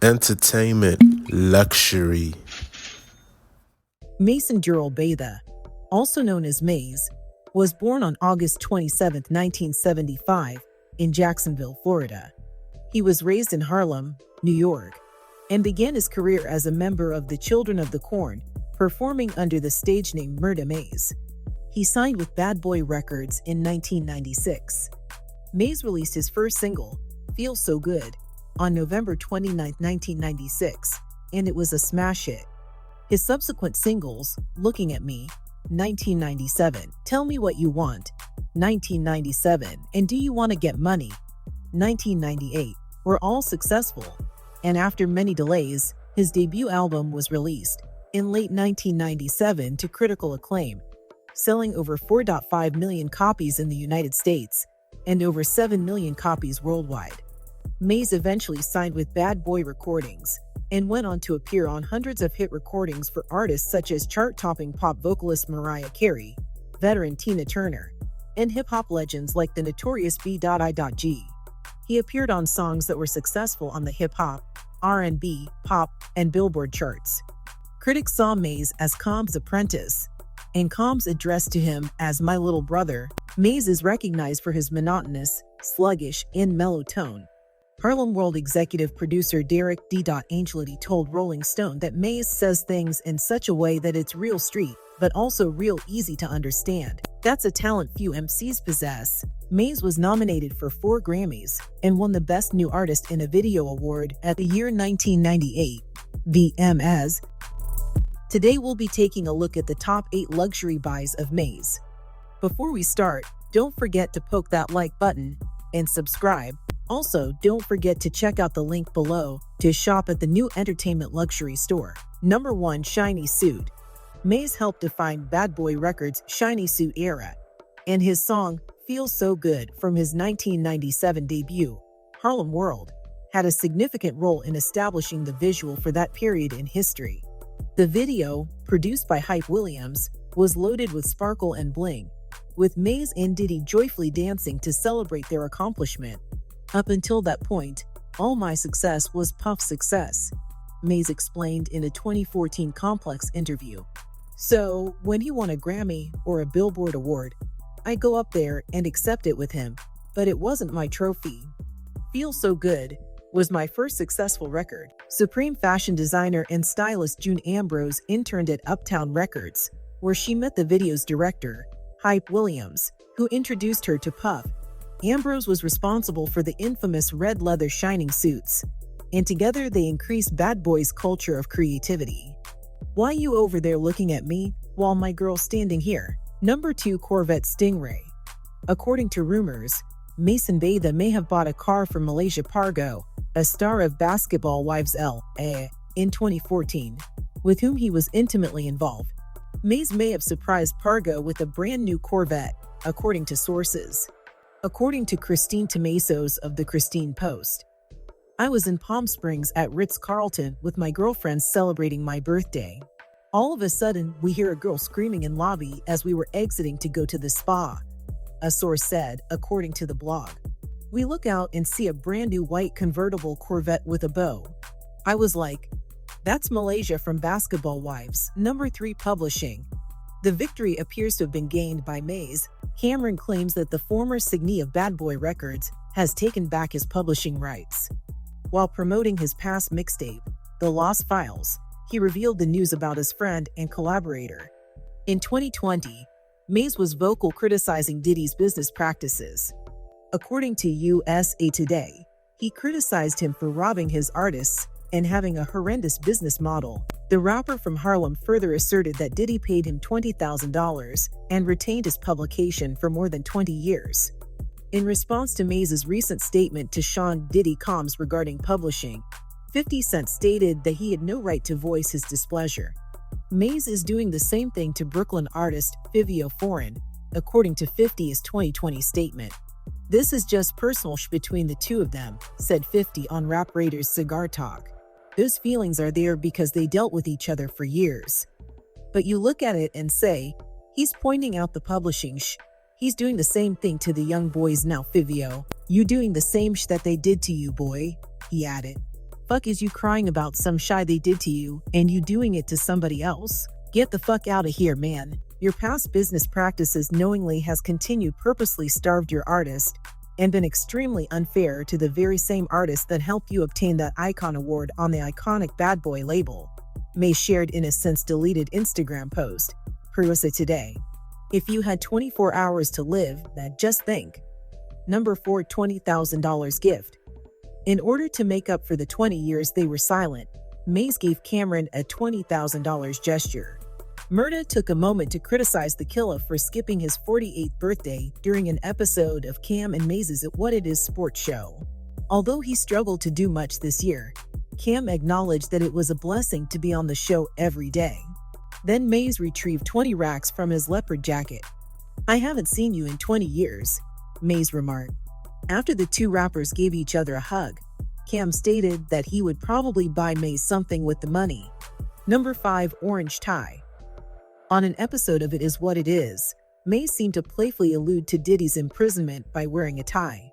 Entertainment Luxury. Mase Durell Betha, also known as Mase, was born on August 27, 1975, in Jacksonville, Florida. He was raised in Harlem, New York, and began his career as a member of the Children of the Corn, performing under the stage name Murda Mase. He signed with Bad Boy Records in 1996. Mase released his first single, Feel So Good, on November 29, 1996, and it was a smash hit. His subsequent singles, Looking at Me, 1997, Tell Me What You Want, 1997, and Do You Want to Get Money, 1998, were all successful, and after many delays, his debut album was released in late 1997 to critical acclaim, selling over 4.5 million copies in the United States and over 7 million copies worldwide. Mase eventually signed with Bad Boy Recordings and went on to appear on hundreds of hit recordings for artists such as chart-topping pop vocalist Mariah Carey, veteran Tina Turner, and hip-hop legends like the Notorious B.I.G. He appeared on songs that were successful on the hip-hop, R&B, pop, and Billboard charts. Critics saw Mase as Combs' apprentice, and Combs addressed to him as My Little Brother. Mase is recognized for his monotonous, sluggish, and mellow tone. Harlem World executive producer Deric Angelettie told Rolling Stone that Mase says things in such a way that it's real street, but also real easy to understand. That's a talent few MCs possess. Mase was nominated for 4 Grammys and won the Best New Artist in a Video award at the year 1998 VMAs. Today we'll be taking a look at the top 8 luxury buys of Mase. Before we start, don't forget to poke that like button and subscribe. Also, don't forget to check out the link below to shop at the new entertainment luxury store. Number 1. Shiny Suit. Mase helped define Bad Boy Records' shiny suit era, and his song, Feel So Good, from his 1997 debut, Harlem World, had a significant role in establishing the visual for that period in history. The video, produced by Hype Williams, was loaded with sparkle and bling, with Mase and Diddy joyfully dancing to celebrate their accomplishment. Up until that point, all my success was Puff's success, Mase explained in a 2014 Complex interview. So, when he won a Grammy or a Billboard award, I go up there and accept it with him, but it wasn't my trophy. Feel So Good was my first successful record. Supreme fashion designer and stylist June Ambrose interned at Uptown Records, where she met the video's director, Hype Williams, who introduced her to Puff. Ambrose was responsible for the infamous red leather shining suits, and together they increased Bad Boy's culture of creativity. Why you over there looking at me while my girl's standing here? Number 2. Corvette Stingray. According to rumors, Mase Betha may have bought a car from Malaysia Pargo, a star of Basketball Wives L.A., in 2014, with whom he was intimately involved. Mase may have surprised Pargo with a brand new Corvette, according to sources. According to Christine Tomasos of the Christine Post, I was in Palm Springs at Ritz-Carlton with my girlfriends celebrating my birthday. All of a sudden, we hear a girl screaming in lobby as we were exiting to go to the spa, a source said, according to the blog. We look out and see a brand new white convertible Corvette with a bow. I was like, that's Malaysia from Basketball Wives. Number 3. Publishing. The victory appears to have been gained by Mase. Cameron claims that the former signee of Bad Boy Records has taken back his publishing rights. While promoting his past mixtape, The Lost Files, he revealed the news about his friend and collaborator. In 2020, Mase was vocal criticizing Diddy's business practices. According to USA Today, he criticized him for robbing his artists and having a horrendous business model. The rapper from Harlem further asserted that Diddy paid him $20,000 and retained his publication for more than 20 years. In response to Mase's recent statement to Sean Diddy Combs regarding publishing, 50 Cent stated that he had no right to voice his displeasure. Mase is doing the same thing to Brooklyn artist Fivio Foreign, according to 50's 2020 statement. This is just personal between the two of them, said 50 on Rap Raiders Cigar Talk. Those feelings are there because they dealt with each other for years. But you look at it and say, he's pointing out the publishing he's doing the same thing to the young boys now. Fivio, you doing the same that they did to you, boy, he added. fuck is you crying about some shy they did to you and you doing it to somebody else? Get the fuck out of here, man. Your past business practices knowingly has continued purposely starved your artist and been extremely unfair to the very same artist that helped you obtain that Icon Award on the iconic Bad Boy label. Mase shared in a since deleted Instagram post, per USA Today. If you had 24 hours to live, then just think. Number 4, $20,000 gift. In order to make up for the 20 years they were silent, Mase gave Cameron a $20,000 gesture. Murda took a moment to criticize the killer for skipping his 48th birthday during an episode of Cam and Mase's What It Is sports show. Although he struggled to do much this year, Cam acknowledged that it was a blessing to be on the show every day. Then Mase retrieved 20 racks from his leopard jacket. "I haven't seen you in 20 years, Mase remarked. After the two rappers gave each other a hug, Cam stated that he would probably buy Mase something with the money. Number 5, orange tie. On an episode of It Is What It Is, Mase seemed to playfully allude to Diddy's imprisonment by wearing a tie.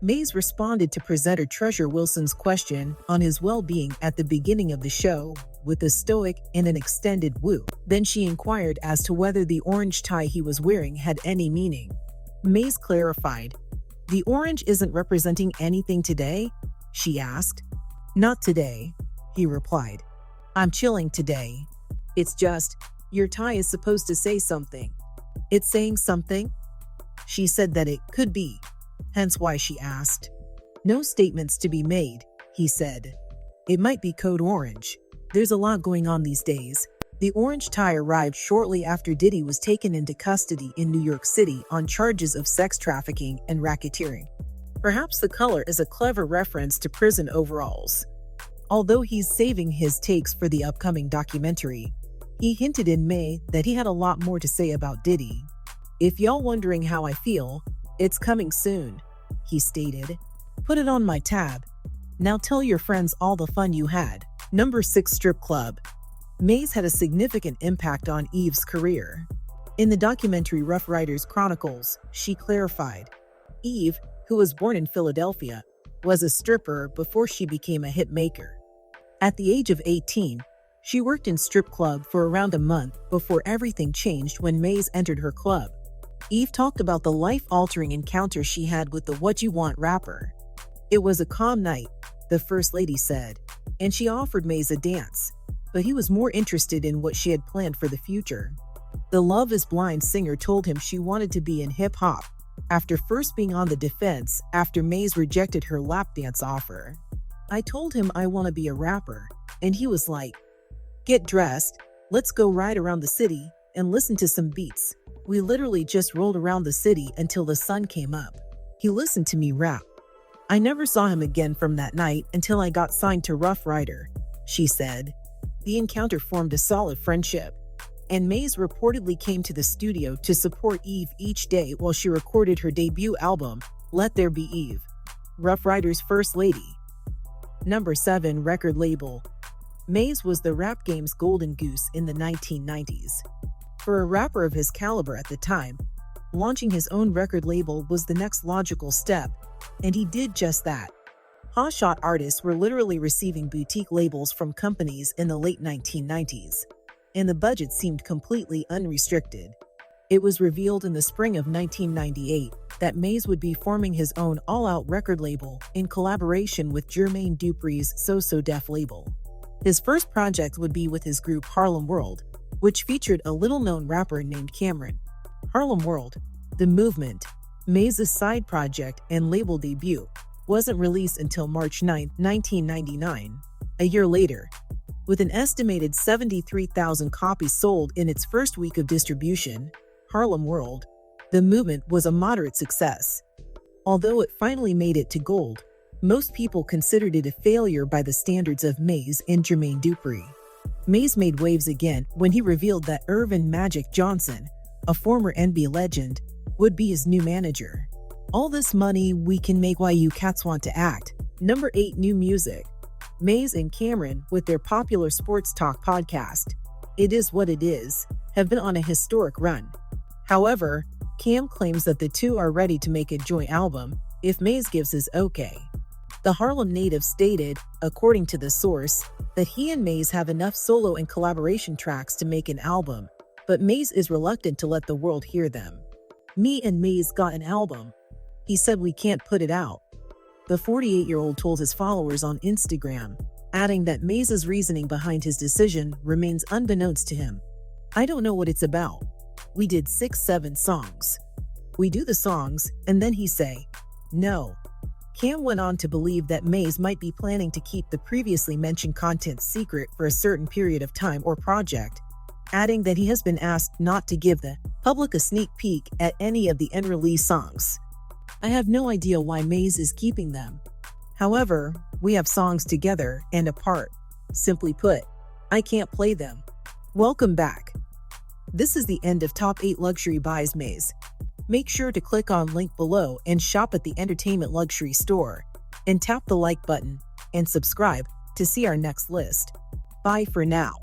Mase responded to presenter Treasure Wilson's question on his well-being at the beginning of the show with a stoic and an extended woo. Then she inquired as to whether the orange tie he was wearing had any meaning. Mase clarified, "The orange isn't representing anything today?" she asked. "Not today," he replied. "I'm chilling today. It's just, your tie is supposed to say something." "It's saying something?" She said that it could be, hence why she asked. "No statements to be made," he said. "It might be code orange. There's a lot going on these days." The orange tie arrived shortly after Diddy was taken into custody in New York City on charges of sex trafficking and racketeering. Perhaps the color is a clever reference to prison overalls. Although he's saving his takes for the upcoming documentary, he hinted in May that he had a lot more to say about Diddy. "If y'all wondering how I feel, it's coming soon," he stated. "Put it on my tab. Now tell your friends all the fun you had." Number 6, strip club. Mase had a significant impact on Eve's career. In the documentary Rough Riders Chronicles, she clarified, Eve, who was born in Philadelphia, was a stripper before she became a hit maker. At the age of 18, she worked in strip club for around a month before everything changed when Mase entered her club. Eve talked about the life-altering encounter she had with the What You Want rapper. "It was a calm night," the First Lady said, and she offered Mase a dance, but he was more interested in what she had planned for the future. The Love Is Blind singer told him she wanted to be in hip-hop, after first being on the defense after Mase rejected her lap dance offer. "I told him I want to be a rapper, and he was like, get dressed, let's go ride around the city and listen to some beats. We literally just rolled around the city until the sun came up. He listened to me rap. I never saw him again from that night until I got signed to Rough Rider," she said. The encounter formed a solid friendship, and Mase reportedly came to the studio to support Eve each day while she recorded her debut album, Let There Be Eve. Rough Rider's First Lady. Number 7, record label. Mase was the rap game's golden goose in the 1990s. For a rapper of his caliber at the time, launching his own record label was the next logical step, and he did just that. Hotshot artists were literally receiving boutique labels from companies in the late 1990s, and the budget seemed completely unrestricted. It was revealed in the spring of 1998 that Mase would be forming his own all-out record label in collaboration with Jermaine Dupri's So So Def label. His first project would be with his group Harlem World, which featured a little-known rapper named Cameron. Harlem World, the movement, Mase's side project and label debut, wasn't released until March 9, 1999, a year later. With an estimated 73,000 copies sold in its first week of distribution, Harlem World, the movement was a moderate success. Although it finally made it to gold, most people considered it a failure by the standards of Mase and Jermaine Dupri. Mase made waves again when he revealed that Irvin Magic Johnson, a former NBA legend, would be his new manager. All this money we can make while you cats want to act. Number 8, new music. Mase and Cameron, with their popular sports talk podcast, It Is What It Is, have been on a historic run. However, Cam claims that the two are ready to make a joint album if Mase gives his okay. The Harlem native stated, according to the source, that he and Mase have enough solo and collaboration tracks to make an album, but Mase is reluctant to let the world hear them. "Me and Mase got an album. He said we can't put it out," the 48-year-old told his followers on Instagram, adding that Mase's reasoning behind his decision remains unbeknownst to him. "I don't know what it's about. We did 6-7 songs. We do the songs, and then he say, no." Cam went on to believe that Mase might be planning to keep the previously mentioned content secret for a certain period of time or project, adding that he has been asked not to give the public a sneak peek at any of the unreleased songs. "I have no idea why Mase is keeping them. However, we have songs together and apart. Simply put, I can't play them." Welcome back. This is the end of Top 8 Luxury Buys Mase. Make sure to click on link below and shop at the Entertainment Luxury store, and tap the like button and subscribe to see our next list. Bye for now.